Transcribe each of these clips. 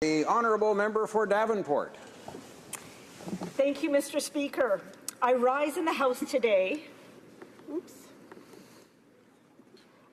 The honourable member for Davenport. Thank you, Mr. Speaker. I rise in the House today.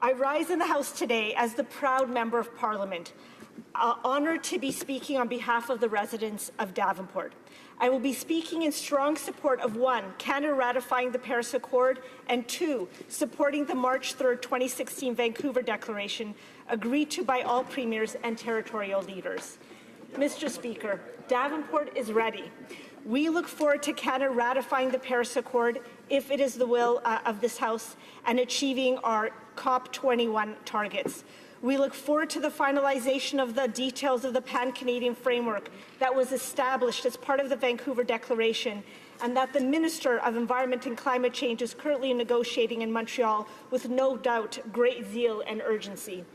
I rise in the House today as the proud member of Parliament, honoured to be speaking on behalf of the residents of Davenport. I will be speaking in strong support of 1, Canada ratifying the Paris Accord, and 2, supporting the March 3, 2016 Vancouver Declaration agreed to by all premiers and territorial leaders. Mr. Speaker, Davenport is ready. We look forward to Canada ratifying the Paris Accord, if it is the will of this House, and achieving our COP21 targets. We look forward to the finalization of the details of the Pan-Canadian framework that was established as part of the Vancouver Declaration, and that the Minister of Environment and Climate Change is currently negotiating in Montreal with no doubt great zeal and urgency.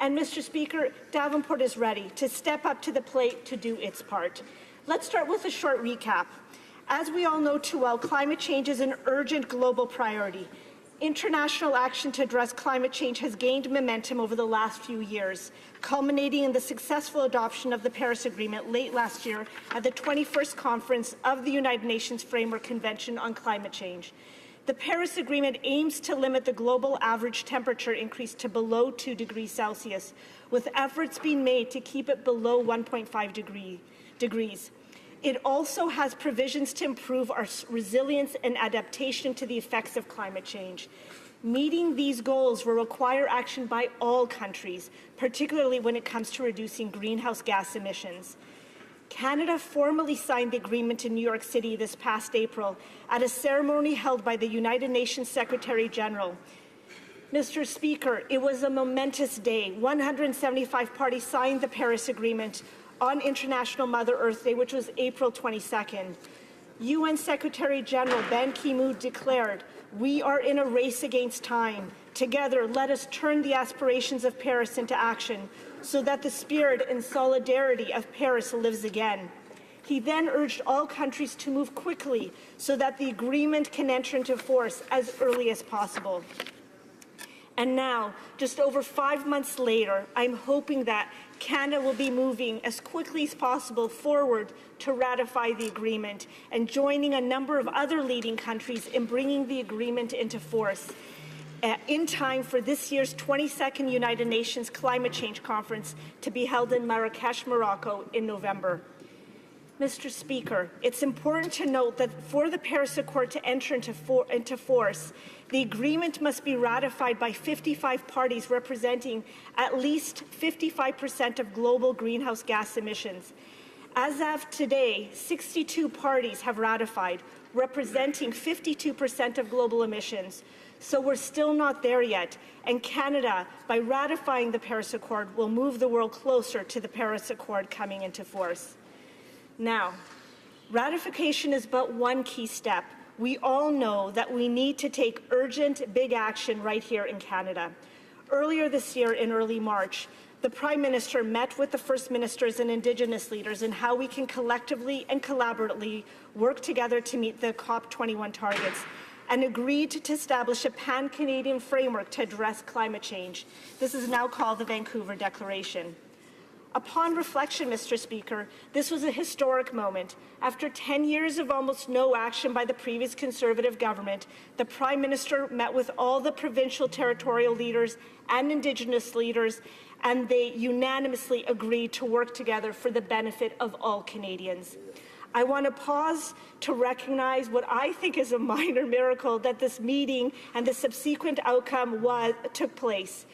And Mr. Speaker, Davenport is ready to step up to the plate to do its part. Let's start with a short recap. As we all know too well, climate change is an urgent global priority. International action to address climate change has gained momentum over the last few years, culminating in the successful adoption of the Paris Agreement late last year at the 21st Conference of the United Nations Framework Convention on Climate Change. The Paris Agreement aims to limit the global average temperature increase to below 2 degrees Celsius, with efforts being made to keep it below 1.5 degrees. It also has provisions to improve our resilience and adaptation to the effects of climate change. Meeting these goals will require action by all countries, particularly when it comes to reducing greenhouse gas emissions. Canada formally signed the agreement in New York City this past April at a ceremony held by the United Nations Secretary-General. Mr. Speaker, it was a momentous day. 175 parties signed the Paris Agreement on International Mother Earth Day, which was April 22nd. UN Secretary-General Ban Ki-moon declared, "We are in a race against time. Together, let us turn the aspirations of Paris into action so that the spirit and solidarity of Paris lives again." He then urged all countries to move quickly so that the agreement can enter into force as early as possible. And now, just over 5 months later, I'm hoping that Canada will be moving as quickly as possible forward to ratify the agreement and joining a number of other leading countries in bringing the agreement into force in time for this year's 22nd United Nations Climate Change Conference to be held in Marrakesh, Morocco in November. Mr. Speaker, it's important to note that for the Paris Accord to enter into force, the agreement must be ratified by 55 parties representing at least 55% of global greenhouse gas emissions. As of today, 62 parties have ratified, representing 52% of global emissions. So we're still not there yet, and Canada, by ratifying the Paris Accord, will move the world closer to the Paris Accord coming into force. Now, ratification is but one key step. We all know that we need to take urgent, big action right here in Canada. Earlier this year, in early March, the Prime Minister met with the First Ministers and Indigenous leaders in how we can collectively and collaboratively work together to meet the COP21 targets, and agreed to establish a Pan-Canadian framework to address climate change. This is now called the Vancouver Declaration. Upon reflection, Mr. Speaker, this was a historic moment. After 10 years of almost no action by the previous Conservative government, the Prime Minister met with all the provincial territorial leaders and Indigenous leaders, and they unanimously agreed to work together for the benefit of all Canadians. I want to pause to recognize what I think is a minor miracle that this meeting and the subsequent outcome took place.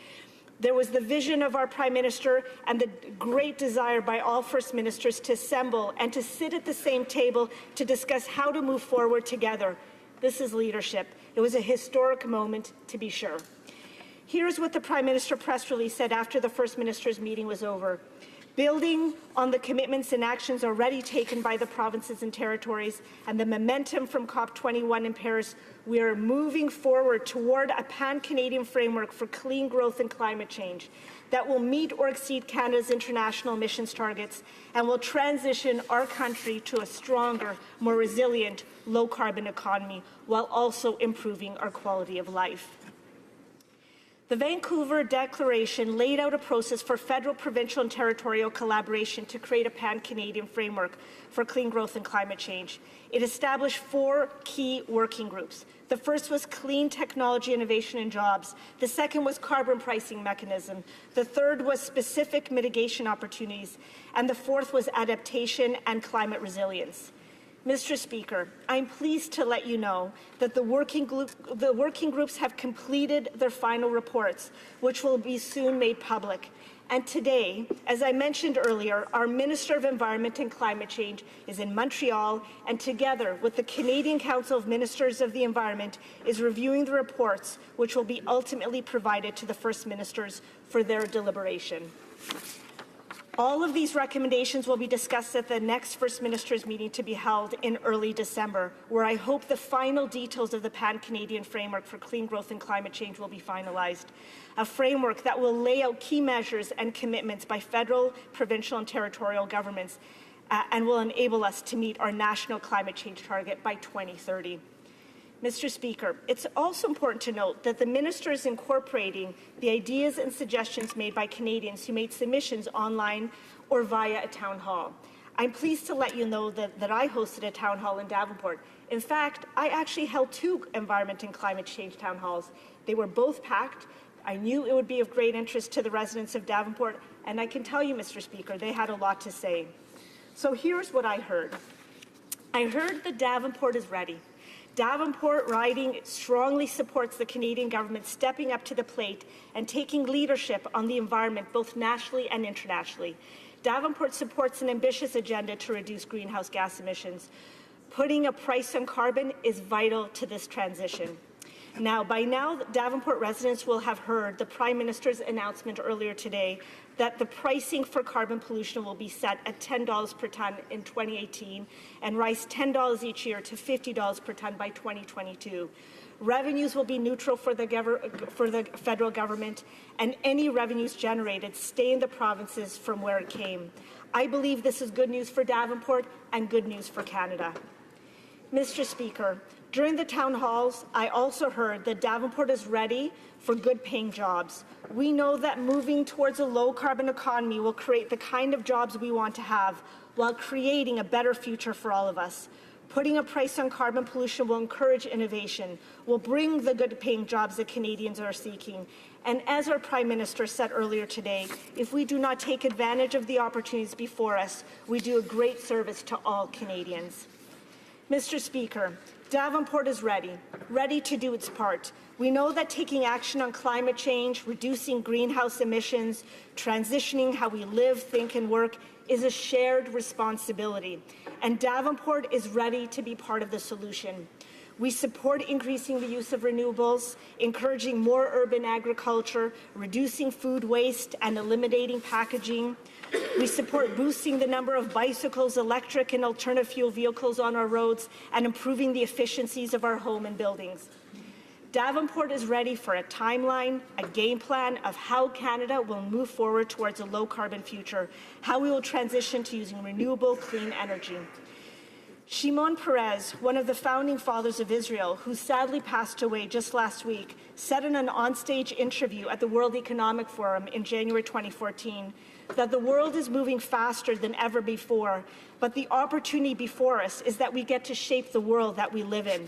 There was the vision of our Prime Minister and the great desire by all First Ministers to assemble and to sit at the same table to discuss how to move forward together. This is leadership. It was a historic moment, to be sure. Here's what the Prime Minister press release said after the First Minister's meeting was over. Building on the commitments and actions already taken by the provinces and territories and the momentum from COP21 in Paris, we are moving forward toward a Pan-Canadian framework for clean growth and climate change that will meet or exceed Canada's international emissions targets and will transition our country to a stronger, more resilient, low-carbon economy while also improving our quality of life. The Vancouver Declaration laid out a process for federal, provincial, and territorial collaboration to create a pan-Canadian framework for clean growth and climate change. It established 4 key working groups. The first was clean technology, innovation, and jobs. The second was carbon pricing mechanism. The third was specific mitigation opportunities. And the fourth was adaptation and climate resilience. Mr. Speaker, I'm pleased to let you know that the working groups have completed their final reports, which will be soon made public. And today, as I mentioned earlier, our Minister of Environment and Climate Change is in Montreal, and together with the Canadian Council of Ministers of the Environment is reviewing the reports, which will be ultimately provided to the First Ministers for their deliberation. All of these recommendations will be discussed at the next First Ministers meeting to be held in early December, where I hope the final details of the Pan-Canadian framework for clean growth and climate change will be finalized. A framework that will lay out key measures and commitments by federal, provincial, and territorial governments and will enable us to meet our national climate change target by 2030. Mr. Speaker, it's also important to note that the minister is incorporating the ideas and suggestions made by Canadians who made submissions online or via a town hall. I'm pleased to let you know that I hosted a town hall in Davenport. In fact, I actually held 2 environment and climate change town halls. They were both packed. I knew it would be of great interest to the residents of Davenport, and I can tell you, Mr. Speaker, they had a lot to say. So here's what I heard. I heard that Davenport is ready. Davenport riding strongly supports the Canadian government stepping up to the plate and taking leadership on the environment both nationally and internationally. Davenport supports an ambitious agenda to reduce greenhouse gas emissions. Putting a price on carbon is vital to this transition. By now, Davenport residents will have heard the Prime Minister's announcement earlier today that the pricing for carbon pollution will be set at $10 per tonne in 2018 and rise $10 each year to $50 per tonne by 2022. Revenues will be neutral for the federal government, and any revenues generated stay in the provinces from where it came. I believe this is good news for Davenport and good news for Canada. Mr. Speaker, during the town halls, I also heard that Davenport is ready for good-paying jobs. We know that moving towards a low-carbon economy will create the kind of jobs we want to have while creating a better future for all of us. Putting a price on carbon pollution will encourage innovation, will bring the good-paying jobs that Canadians are seeking. And as our Prime Minister said earlier today, if we do not take advantage of the opportunities before us, we do a great service to all Canadians. Mr. Speaker, Davenport is ready to do its part. We know that taking action on climate change, reducing greenhouse emissions, transitioning how we live, think, and work is a shared responsibility, and Davenport is ready to be part of the solution. We support increasing the use of renewables, encouraging more urban agriculture, reducing food waste, and eliminating packaging. We support boosting the number of bicycles, electric and alternative fuel vehicles on our roads, and improving the efficiencies of our home and buildings. Davenport is ready for a timeline, a game plan of how Canada will move forward towards a low-carbon future, how we will transition to using renewable, clean energy. Shimon Peres, one of the founding fathers of Israel, who sadly passed away just last week, said in an onstage interview at the World Economic Forum in January 2014 that the world is moving faster than ever before, but the opportunity before us is that we get to shape the world that we live in.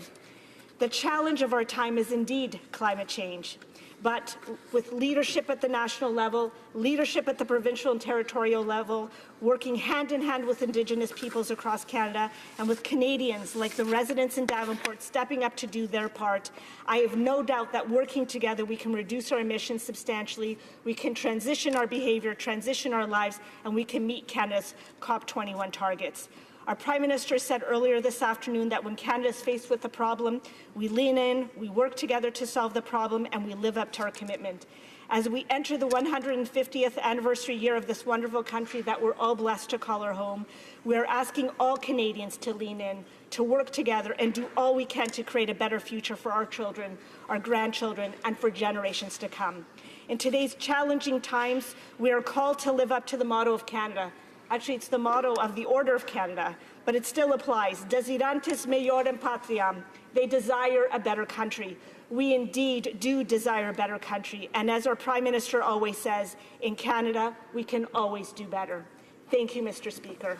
The challenge of our time is indeed climate change, but with leadership at the national level, leadership at the provincial and territorial level, working hand in hand with Indigenous peoples across Canada, and with Canadians like the residents in Davenport stepping up to do their part, I have no doubt that working together we can reduce our emissions substantially, we can transition our behaviour, transition our lives, and we can meet Canada's COP21 targets. Our Prime Minister said earlier this afternoon that when Canada is faced with a problem, we lean in, we work together to solve the problem, and we live up to our commitment. As we enter the 150th anniversary year of this wonderful country that we're all blessed to call our home, we are asking all Canadians to lean in, to work together, and do all we can to create a better future for our children, our grandchildren, and for generations to come. In today's challenging times, we are called to live up to the motto of Canada. Actually, it's the motto of the Order of Canada, but it still applies. Desiderantis maiorem patriam. They desire a better country. We indeed do desire a better country, and as our Prime Minister always says, in Canada, we can always do better. Thank you, Mr. Speaker.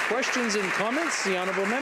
Questions and comments? The honourable member.